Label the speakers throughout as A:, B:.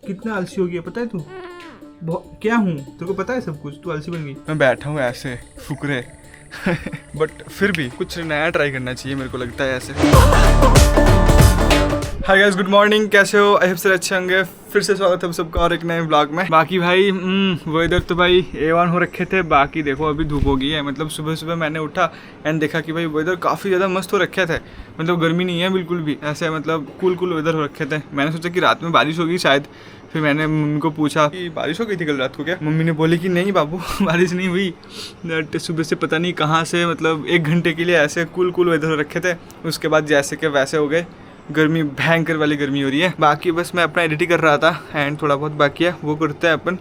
A: कितना आलसी हो गया पता है तू? क्या हूँ तेरे को पता है सब कुछ, तू आलसी बन गई।
B: मैं बैठा हूँ ऐसे फुकरे बट फिर भी कुछ नया ट्राई करना चाहिए, मेरे को लगता है ऐसे। हाय गाइस, गुड मॉर्निंग, कैसे हो? आई होप सर अच्छे होंगे। फिर से स्वागत है सबका और एक नए ब्लॉग में। बाकी भाई वेदर तो भाई A1 हो रखे थे। बाकी देखो अभी धूप हो गई है। मतलब सुबह सुबह मैंने उठा एंड देखा कि भाई वेदर काफ़ी ज़्यादा मस्त हो रखे थे। मतलब गर्मी नहीं है बिल्कुल भी, ऐसे मतलब कूल वेदर हो रखे थे। मैंने सोचा कि रात में बारिश होगी शायद। फिर मैंने मम्मी को पूछा कि बारिश हो गई थी कल रात को क्या? मम्मी ने बोली कि नहीं बाबू बारिश नहीं हुई। बट सुबह से पता नहीं कहाँ से मतलब 1 घंटे के लिए ऐसे कूल वेदर हो रखे थे। उसके बाद जैसे कि वैसे हो गए। गर्मी भयंकर वाली गर्मी हो रही है। बाकी बस मैं अपना एडिटिंग कर रहा था एंड थोड़ा बहुत बाकी है वो करते हैं अपन।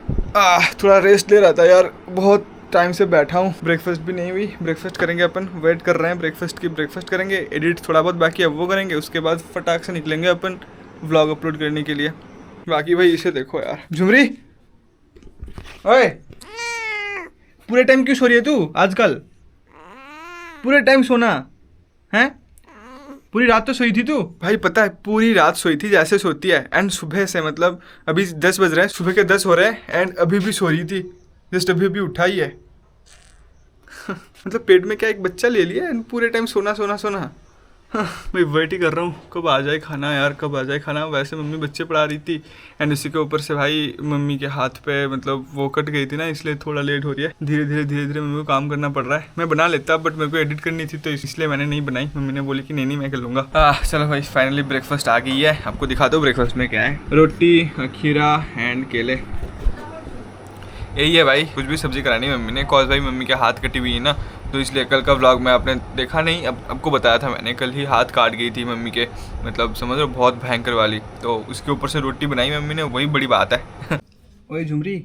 B: थोड़ा रेस्ट ले रहा था यार, बहुत टाइम से बैठा हूँ। ब्रेकफास्ट भी नहीं हुई, ब्रेकफास्ट करेंगे अपन, वेट कर रहे हैं ब्रेकफास्ट की। ब्रेकफास्ट करेंगे, एडिट थोड़ा बहुत बाकी है वो करेंगे, उसके बाद फटाक से निकलेंगे अपन व्लॉग अपलोड करने के लिए। बाकी भाई इसे देखो यार, झुमरी ओए पूरे टाइम क्यों सो रही है तू आजकल? पूरे टाइम सोना है? पूरी रात तो सोई थी तू? भाई पता है पूरी रात सोई थी जैसे सोती है। एंड सुबह से मतलब अभी 10 बज रहे हैं, सुबह के 10 हो रहे हैं एंड अभी भी सो रही थी। जस्ट अभी उठा ही है मतलब पेट में क्या एक बच्चा ले लिया एंड पूरे टाइम सोना सोना सोना। मैं वेट ही कर रहा हूँ कब आ जाए खाना यार, कब आ जाए खाना। वैसे मम्मी बच्चे पढ़ा रही थी एंड इसी के ऊपर से भाई मम्मी के हाथ पे मतलब वो कट गई थी ना, इसलिए थोड़ा लेट हो रही है। धीरे धीरे मम्मी को काम करना पड़ रहा है। मैं बना लेता बट मेरे को एडिट करनी थी तो इसलिए मैंने नहीं बनाई। मम्मी ने बोली कि नहीं मैं कर लूँगा। चलो भाई फाइनली ब्रेकफास्ट आ गई है। आपको दिखाता हूँ ब्रेकफास्ट में क्या है। रोटी, खीरा एंड केले, यही है भाई। कुछ भी सब्जी करानी मम्मी ने, कॉज भाई मम्मी के हाथ कटी हुई है ना, तो इसलिए कल का व्लॉग में आपने देखा नहीं। अब आपको बताया था मैंने, कल ही हाथ काट गई थी मम्मी के, मतलब समझ लो बहुत भयंकर वाली। तो उसके ऊपर से रोटी बनाई मम्मी ने, वही बड़ी बात है।
A: ओए झुमरी,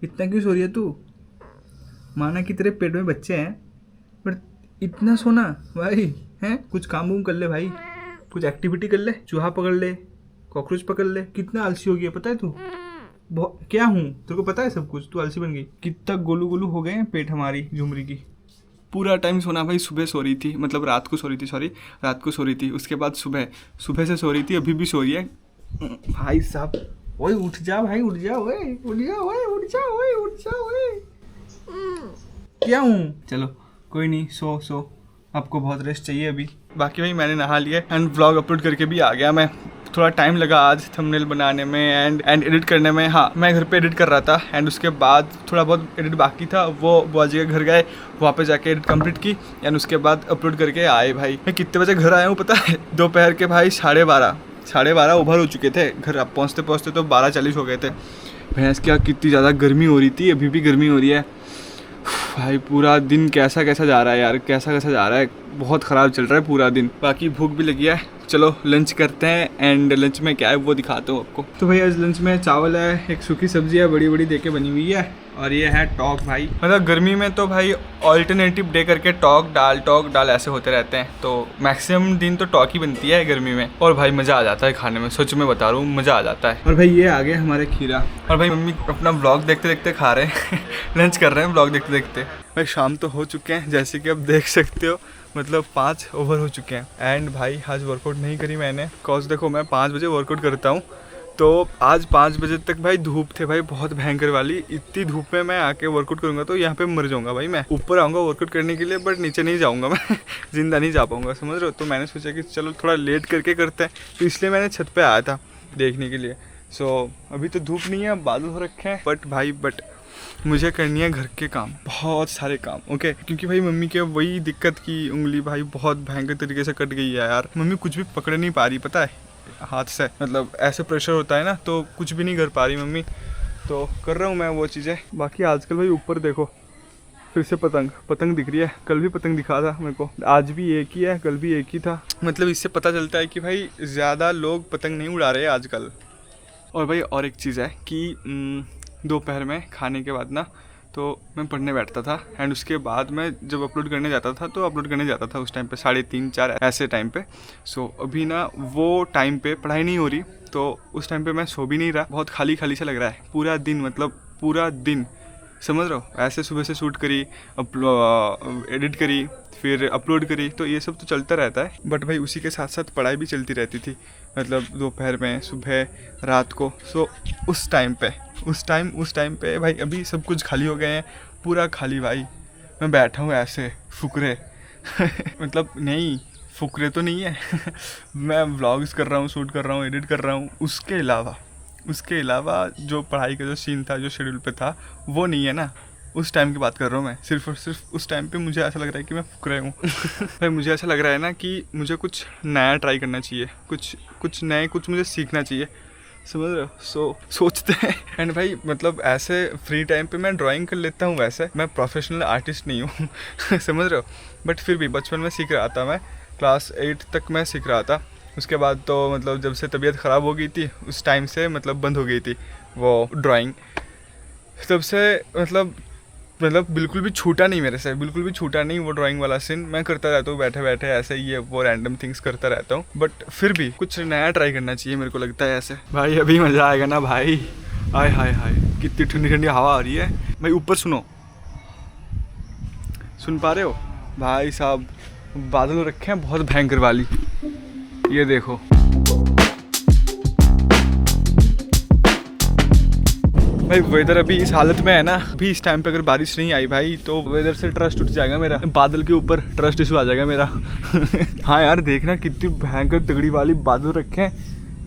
A: इतना क्यों सो रही है तू? माना कि तेरे पेट में बच्चे हैं पर इतना सोना भाई हैं? कुछ काम वूम कर ले भाई, कुछ एक्टिविटी कर ले, चूहा पकड़ ले, कॉकरोच पकड़ ले। कितना आलसी हो गया पता है तू? क्या हूँ तेरे को पता है सब कुछ, तू आलसी बन गई। कितना गोलू हो गए हैं पेट हमारी झुमरी की।
B: पूरा टाइम सोना भाई। सुबह सो रही थी, मतलब रात को सो रही थी, रात को सो रही थी। उसके बाद सुबह से सो रही थी, अभी भी सो रही है।
A: भाई साहब ओए उठ जा भाई, उठ जा ओए, उठ जा ओए, उठ जा ओए, उठ जा ओए। क्या हूँ? चलो कोई नहीं, सो आपको बहुत रेस्ट चाहिए अभी।
B: बाकी भाई मैंने नहा लिया एंड व्लॉग अपलोड करके भी आ गया मैं। थोड़ा टाइम लगा आज थंबनेल बनाने में एंड एडिट करने में। हाँ मैं घर पे एडिट कर रहा था एंड उसके बाद थोड़ा बहुत एडिट बाकी था, वो बुआजी के घर गए, वहाँ पे जाके एडिट कंप्लीट की एंड उसके बाद अपलोड करके आए। भाई मैं कितने बजे घर आया हूँ पता है? दोपहर के भाई 12:30 ओवर हो चुके थे। घर अब पहुँचते तो 12:40 हो गए थे। भैंस क्या कितनी ज़्यादा गर्मी हो रही थी, अभी भी गर्मी हो रही है भाई। पूरा दिन कैसा जा रहा है यार, कैसा जा रहा है, बहुत ख़राब चल रहा है पूरा दिन। बाकी भूख भी लगी है, चलो लंच करते हैं एंड लंच में क्या है वो दिखाता हूँ आपको। तो भाई आज लंच में चावल है, एक सूखी सब्जी है बड़ी देके बनी हुई है, और ये है टॉक भाई। मतलब गर्मी में तो भाई ऑल्टरनेटिव डे करके टॉक डाल ऐसे होते रहते हैं, तो मैक्सिमम दिन तो टॉक ही बनती है गर्मी में। और भाई मज़ा आ जाता है खाने में, सच में बता रहा हूँ मज़ा आ जाता है। और भाई ये आ गए हमारे खीरा। और भाई मम्मी अपना व्लॉग देखते खा रहे हैं लंच कर रहे हैं व्लॉग देखते। भाई शाम तो हो चुके हैं जैसे कि आप देख सकते हो, मतलब 5 ओवर हो चुके हैं एंड भाई आज वर्कआउट नहीं करी मैंने। कॉज देखो मैं 5 बजे वर्कआउट करता हूँ, तो आज 5 बजे तक भाई धूप थे भाई, बहुत भयंकर वाली। इतनी धूप में मैं आके वर्कआउट करूँगा तो यहाँ पे मर जाऊँगा भाई। मैं ऊपर आऊँगा वर्कआउट करने के लिए बट नीचे नहीं जाऊँगा मैं जिंदा नहीं जा पाऊँगा, समझ रहे हो? तो मैंने सोचा कि चलो थोड़ा लेट करके करते हैं, तो इसलिए मैंने छत पे आया था देखने के लिए। सो अभी तो धूप नहीं है, बादल हो रखे हैं बट मुझे करनी है घर के काम, बहुत सारे काम। ओके क्योंकि भाई मम्मी के वही दिक्कत की उंगली भाई बहुत भयंकर तरीके से कट गई है यार। मम्मी कुछ भी पकड़ नहीं पा रही पता है हाथ से, मतलब ऐसे प्रेशर होता है ना तो कुछ भी नहीं कर पा रही मम्मी। तो कर रहा हूँ मैं वो चीज़ें। बाकी आजकल भाई ऊपर देखो फिर से पतंग दिख रही है। कल भी पतंग दिखा था मेरे को, आज भी एक ही है, कल भी एक ही था। मतलब इससे पता चलता है कि भाई ज़्यादा लोग पतंग नहीं उड़ा रहे आजकल। और भाई और एक चीज़ है कि दोपहर में खाने के बाद ना तो मैं पढ़ने बैठता था एंड उसके बाद मैं जब अपलोड करने जाता था उस टाइम पे 3:30-4 ऐसे टाइम पे। सो अभी ना वो टाइम पे पढ़ाई नहीं हो रही, तो उस टाइम पे मैं सो भी नहीं रहा, बहुत खाली सा लग रहा है पूरा दिन। मतलब पूरा दिन समझ रहे हो? ऐसे सुबह से शूट करी, एडिट करी, फिर अपलोड करी, तो ये सब तो चलता रहता है। बट भाई उसी के साथ साथ पढ़ाई भी चलती रहती थी, मतलब दोपहर में, सुबह, रात को। सो उस टाइम पे भाई अभी सब कुछ खाली हो गए हैं, पूरा खाली भाई। मैं बैठा हूँ ऐसे फुकरे मतलब नहीं, फुकरे तो नहीं है मैं व्लॉग्स कर रहा हूँ, शूट कर रहा हूँ, एडिट कर रहा हूँ। उसके अलावा जो पढ़ाई का जो सीन था, जो शेड्यूल पे था, वो नहीं है ना। उस टाइम की बात कर रहा हूँ मैं, सिर्फ और सिर्फ उस टाइम पे मुझे ऐसा लग रहा है कि मैं फुकरे हूँ भाई मुझे ऐसा लग रहा है ना कि मुझे कुछ नया ट्राई करना चाहिए, कुछ मुझे सीखना चाहिए, समझ रहे हो? सोचते हैं। एंड भाई मतलब ऐसे फ्री टाइम पे मैं ड्राइंग कर लेता हूँ, वैसे मैं प्रोफेशनल आर्टिस्ट नहीं हूँ समझ रहे हो? बट फिर भी बचपन में सीख रहा था मैं, क्लास 8 तक मैं सीख रहा था। उसके बाद तो मतलब जब से तबीयत ख़राब हो गई थी, उस टाइम से मतलब बंद हो गई थी वो ड्राइंग। तब से मतलब बिल्कुल भी छूटा नहीं मेरे से, बिल्कुल भी छूटा नहीं वो ड्राइंग वाला सीन। मैं करता रहता हूँ बैठे बैठे ऐसे ये वो रैंडम थिंग्स करता रहता हूँ। बट फिर भी कुछ नया ट्राई करना चाहिए, मेरे को लगता है ऐसे। भाई अभी मज़ा आएगा ना भाई, हाय हाय हाय, कितनी ठंडी ठंडी हवा आ रही है भाई। ऊपर सुनो, सुन पा रहे हो भाई साहब? बादल रखे हैं बहुत भयंकर वाली, ये देखो। भाई वेदर अभी इस हालत में है ना, अभी इस टाइम पे अगर बारिश नहीं आई भाई तो वेदर से ट्रस्ट उठ जाएगा मेरा, बादल के ऊपर ट्रस्ट इशू आ जाएगा मेरा हाँ यार देखना कितनी भयंकर तगड़ी वाली बादल रखे हैं,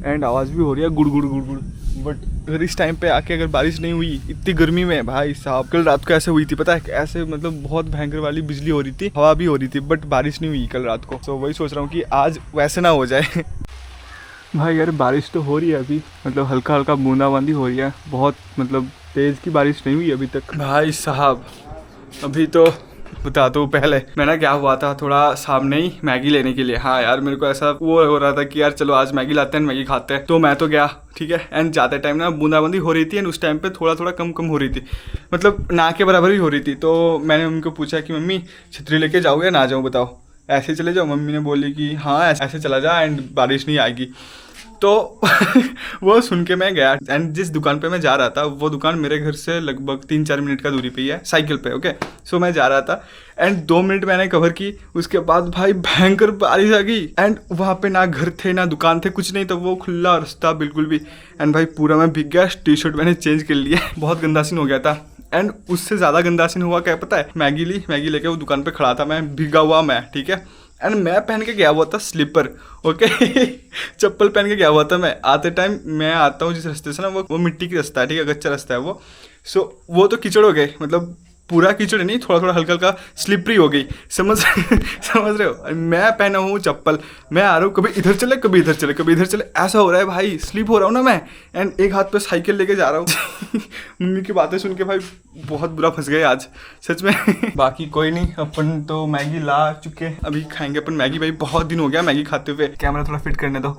B: एंड आवाज़ भी हो रही है गुड़ गुड़ गुड़ गुड़। बट अगर इस टाइम पे आके अगर बारिश नहीं हुई, इतनी गर्मी में भाई साहब, कल रात को ऐसे हुई थी पता है, ऐसे मतलब बहुत भयंकर वाली बिजली हो रही थी, हवा भी हो रही थी, बट बारिश नहीं हुई कल रात को। तो वही सोच रहा हूँ कि आज वैसे ना हो जाए भाई यार बारिश तो हो रही है अभी, मतलब हल्का हल्का बूंदाबांदी हो रही है, बहुत मतलब तेज़ की बारिश नहीं हुई अभी तक भाई साहब। अभी तो बता दो, पहले मैं ना क्या हुआ था, थोड़ा सामने ही मैगी लेने के लिए, हाँ यार मेरे को ऐसा वो हो रहा था कि यार चलो आज मैगी लाते हैं, मैगी खाते हैं। तो मैं तो गया, ठीक है, एंड जाते टाइम ना बूंदाबांदी हो रही थी, एंड उस टाइम पे थोड़ा थोड़ा कम हो रही थी, मतलब ना के बराबर ही हो रही थी। तो मैंने उनको पूछा कि मम्मी छतरी लेके जाओ या ना जाऊँ, बताओ, ऐसे चले जाओ? मम्मी ने बोली कि हाँ ऐसे चला जा एंड बारिश नहीं आएगी। तो वो सुन के मैं गया, एंड जिस दुकान पे मैं जा रहा था वो दुकान मेरे घर से लगभग 3-4 मिनट का दूरी पे ही है, साइकिल पे। ओके, सो मैं जा रहा था एंड 2 मिनट मैंने कवर की, उसके बाद भाई भयंकर बारिश आ गई, एंड वहाँ पे ना घर थे ना दुकान थे, कुछ नहीं था, वो खुला रास्ता बिल्कुल भी। एंड भाई पूरा मैं भीग गया, टी शर्ट मैंने चेंज कर लिया बहुत गंदा सीन हो गया था। एंड उससे ज़्यादा गंदा सीन हुआ क्या पता है? मैगी लेके वो दुकान पे खड़ा था मैं, भीगा हुआ मैं, ठीक है, एंड मैं पहन के गया हुआ था स्लीपर, ओके चप्पल पहन के गया हुआ था मैं। आते टाइम मैं आता हूँ जिस रास्ते से ना, वो मिट्टी की रास्ता है, ठीक है, कच्चा रास्ता है वो। सो वो तो कीचड़ हो गए, मतलब पूरा कीचड़ नहीं, थोड़ा थोड़ा हल्का हल्का स्लिपरी हो गई, समझ रहे हो? मैं पहना हूँ चप्पल, मैं आ रहा हूँ, कभी इधर चले कभी इधर चले, कभी इधर चले, ऐसा हो रहा है भाई, स्लिप हो रहा हूँ ना मैं, एंड एक हाथ पे साइकिल लेके जा रहा हूँ मम्मी की बातें सुन के भाई बहुत बुरा फंस गए आज सच में बाकी कोई नहीं, अपन तो मैगी ला चुके, अभी खाएंगे अपन मैगी। भाई बहुत दिन हो गया मैगी खाते हुए, कैमरा थोड़ा फिट करने दो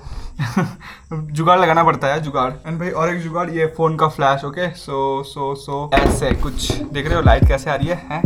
B: जुगाड़ लगाना पड़ता है, जुगाड़। एंड भाई और एक जुगाड़, ये फोन का फ्लैश, ओके, सो ऐसे कुछ देख रहे हो, लाइट कैसे आ रही है?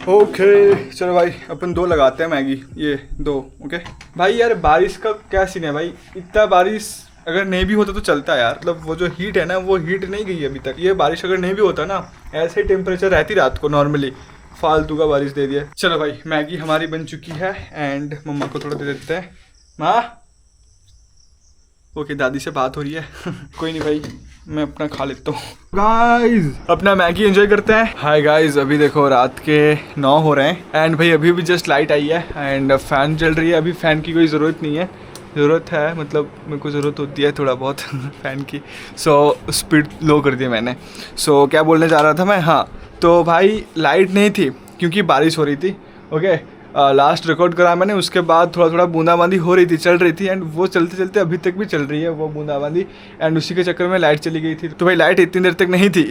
B: ओके चलो भाई अपन 2 लगाते हैं मैगी, ये 2, ओके। भाई यार बारिश का क्या सीन है भाई, इतना बारिश अगर नहीं भी होता तो चलता है यार, मतलब वो जो हीट है ना, वो हीट नहीं गई अभी तक। ये बारिश अगर नहीं भी होता ना, ऐसे टेम्परेचर रहती रात को नॉर्मली, फालतू का बारिश दे दिया। चलो भाई मैगी हमारी बन चुकी है, एंड मम्मा को थोड़ा दे देते हैं। माँ, ओके दादी से बात हो रही है कोई नहीं भाई, मैं अपना खा लेता हूँ। गाइज अपना मैगी एंजॉय करते हैं। हाय गाइज, अभी देखो रात के 9 हो रहे हैं, एंड भाई अभी जस्ट लाइट आई है, एंड फैन चल रही है। अभी फ़ैन की कोई ज़रूरत नहीं है, ज़रूरत है मतलब मेरे को ज़रूरत होती है थोड़ा बहुत फ़ैन की। सो स्पीड लो कर दी मैंने। सो क्या बोलने जा रहा था मैं, हाँ तो भाई लाइट नहीं थी क्योंकि बारिश हो रही थी, ओके। लास्ट रिकॉर्ड करा मैंने, उसके बाद थोड़ा थोड़ा बूंदाबांदी हो रही थी, चल रही थी, एंड वो चलते चलते अभी तक भी चल रही है वो बूंदाबांदी, एंड उसी के चक्कर में लाइट चली गई थी। तो भाई लाइट इतनी देर तक नहीं थी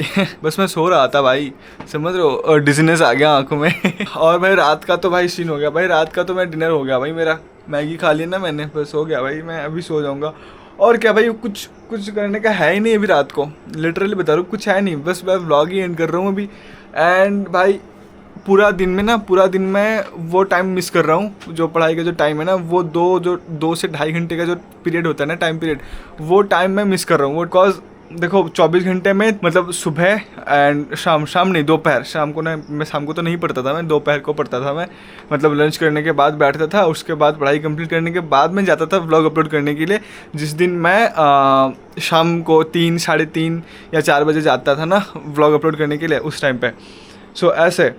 B: बस मैं सो रहा था भाई, समझ रहे हो, डिजीनेस आ गया आंखों में और भाई रात का तो भाई सीन हो गया भाई, रात का तो मैं डिनर हो गया भाई मेरा, मैगी खा लिया ना मैंने, बस हो गया भाई, मैं अभी सो जाऊँगा। और क्या भाई, कुछ करने का है ही नहीं अभी रात को, लिटरली बता रहा हूँ कुछ है नहीं, बस मैं व्लॉग ही एंड कर रहा हूँ अभी। एंड भाई पूरा दिन में ना, पूरा दिन में वो टाइम मिस कर रहा हूँ। जो पढ़ाई का जो टाइम है ना, वो 2 से ढाई घंटे का जो पीरियड होता है ना, टाइम पीरियड, वो टाइम मैं मिस कर रहा हूँ। वो बिकॉज देखो 24 घंटे में मतलब सुबह एंड शाम नहीं, दोपहर, शाम को ना, मैं शाम को तो नहीं पढ़ता था, मैं दोपहर को पढ़ता था। मैं मतलब लंच करने के बाद बैठता था, उसके बाद पढ़ाई कंप्लीट करने के बाद मैं जाता था व्लॉग अपलोड करने के लिए। जिस दिन मैं शाम को 3, साढ़े 3 या 4 बजे जाता था ना व्लॉग अपलोड करने के लिए, उस टाइम पे। सो ऐसे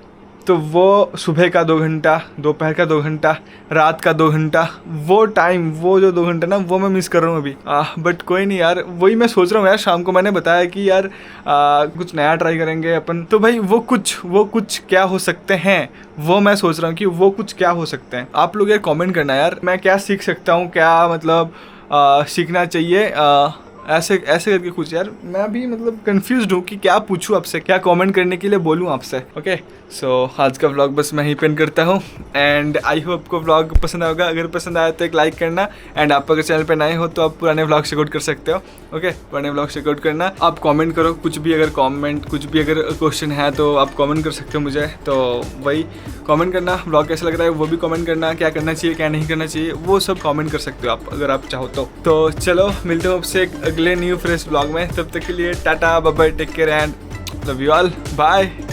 B: तो वो सुबह का 2 घंटा, दोपहर का 2 घंटा, रात का 2 घंटा, वो टाइम, वो जो 2 घंटा ना, वो मैं मिस कर रहा हूँ अभी। बट कोई नहीं यार, वही मैं सोच रहा हूँ यार। शाम को मैंने बताया कि यार कुछ नया ट्राई करेंगे अपन, तो भाई वो कुछ क्या हो सकते हैं, वो मैं सोच रहा हूँ कि वो कुछ क्या हो सकते हैं। आप लोग यार कमेंट करना यार, मैं क्या सीख सकता हूँ, क्या मतलब सीखना चाहिए, ऐसे करके कुछ। यार मैं भी मतलब कंफ्यूज्ड हूँ कि क्या पूछूँ आपसे, क्या कमेंट करने के लिए बोलूँ आपसे। ओके, सो आज का व्लॉग बस मैं ही पेन करता हूँ एंड आई होप आपको व्लॉग पसंद आएगा। अगर पसंद आया तो एक लाइक करना एंड आप अगर चैनल पे नए हो तो आप पुराने व्लॉग चेकआउट कर सकते हो। ओके, पुराने व्लॉग चेकआउट करना, आप कमेंट करो कुछ भी, अगर क्वेश्चन है तो आप कमेंट कर सकते हो मुझे। तो वही कमेंट करना, व्लॉग कैसा लग रहा है वो भी कमेंट करना, क्या करना चाहिए क्या नहीं करना चाहिए वो सब कमेंट कर सकते हो आप, अगर आप चाहो तो चलो मिलते हो आपसे एक अगले न्यू फ्रेश व्लॉग में। तब तक के लिए tata bye bye, take care and love you all, bye.